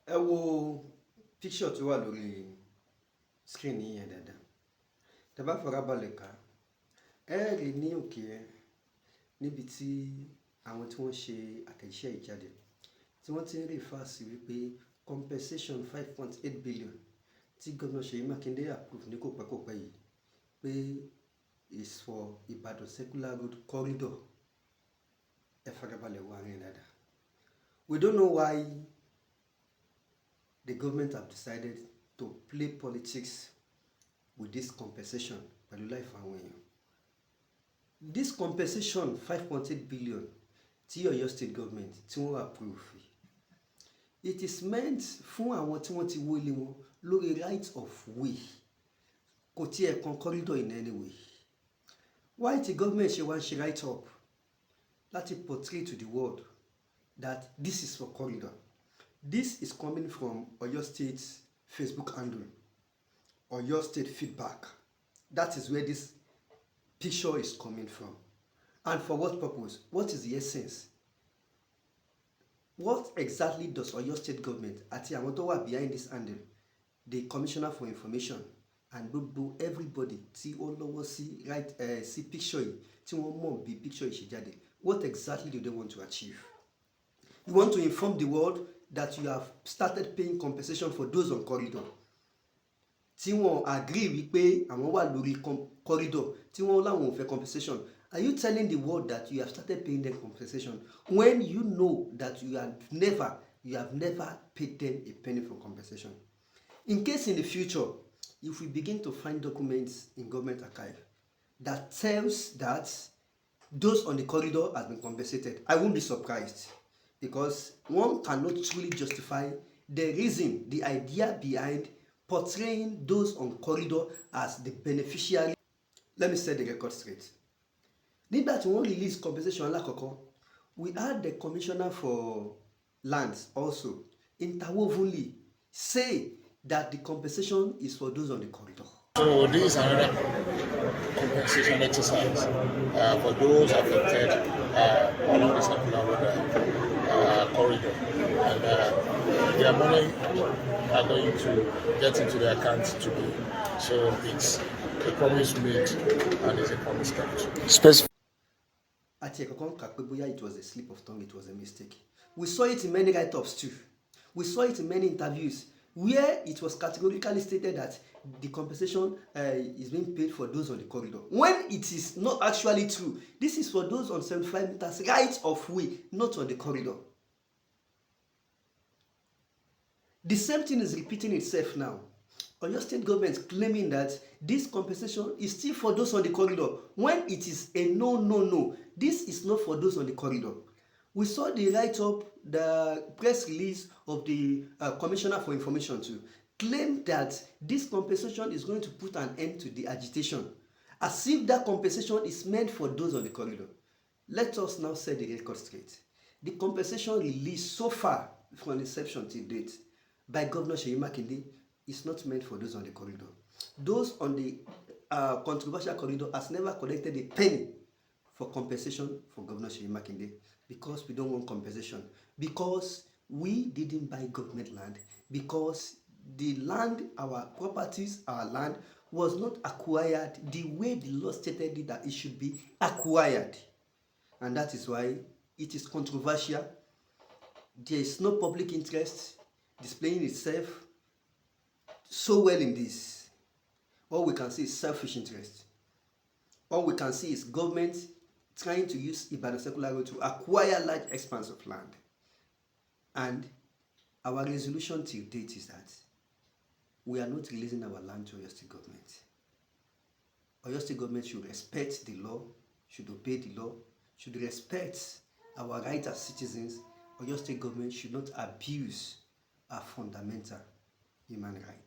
ẹ wo picture tó wà lórí screen yìí yẹn dáadáa. Tẹ́ bá farabalẹ̀ kà, ẹ rí ní òkè ẹ níbi tí àwọn tí wọ́n ṣe àtẹ̀jíṣẹ́ ìjáde tí wọ́n ti ń refer sí wípé compensation 5.8 billion tí gómìnà Seyi Makinde approve ní kò pẹ́ yìí pé is for Ibadan Circular Road corridor. Ẹ farabalẹ̀ wo àárín dáadáa. We don't know why the government have decided to play politics with this compensation pẹ̀lú life àwọn èèyàn. This compensation 5.8 billion tí Ọ̀yọ́ state government tí wọ́n approve, it is meant fún àwọn tí wọ́n ti wó ilé wọn lórí right of way, kò tiẹ̀ kan corridor in any way. Why the government ṣe wá ń ṣe right up láti portray to the world that this is for corridor? This is coming from Oyo State's Facebook handle, Oyo State Feedback. That is where this picture is coming from. And for what purpose? What is the essence? What exactly does Oyo State government àti àwọn tó wà behind this handle, the Commissioner for Information and gbogbo everybody tí ó lọ́wọ́ sí right sí picture yìí tí wọ́n mọ̀ bí picture yìí ṣe jáde, what exactly do they want to achieve? You want to inform the world that you have started paying compensation for those on corridor tí wọ́n agree wípé àwọn wà lórí corridor tí wọ́n láwọn ò fẹ́ compensation. Are you telling the world that you have started paying them compensation when you know that you have never paid them a penny for compensation? In case in the future, if we begin to find documents in government archive that tells that those on the corridor has been compensated, I won't be surprised, because one cannot truly justify the reason, the idea behind portraying those on corridor as the beneficiary. Let me set the record straight. Nígbà tí wọ́n release compensation alákọ̀ọ́kọ́, we had the Commissioner for Lands also interwovenly say that the compensation is for those on the corridor. So this is another compensation exercise for those affected along the circular road corridor, and their money are going to get into their accounts today. So it's a promise made and it's a promise kept. Àti ẹ̀kọ́ kan kà pé bóyá it was a slip of tongue, it was a mistake. We saw it in many write-ups too. We saw it in many interviews where it was categorically stated that the compensation is being paid for those on the corridor, when it is not actually true. This is for those on 75 meters right of way, not on the corridor. The same thing is repeating itself now. Oyo State government claiming that this compensation is still for those on the corridor, when it is a no. This is not for those on the corridor. We saw the write-up, the press release of the Commissioner for Information to claim that this compensation is going to put an end to the agitation, as if that compensation is meant for those on the corridor. Let us now set the record straight. The compensation released so far from inception to date by Governor Seyi Makinde is not meant for those on the corridor. Those on the controversial corridor has never collected a penny for compensation for Governor Seyi Makinde, because we don't want compensation, because we didn't buy government land, because the land, our properties, our land was not acquired the way the law stated it that it should be acquired. And that is why it is controversial. There is no public interest displaying itself so well in this. All we can see is selfish interest. All we can see is government trying to use Ibadan Circular Road to acquire large expanse of land. And our resolution till date is that we are not releasing our land to Oyo State government. Oyo State government should respect the law, should obey the law, should respect our rights as citizens. Oyo State government should not abuse our fundamental human rights.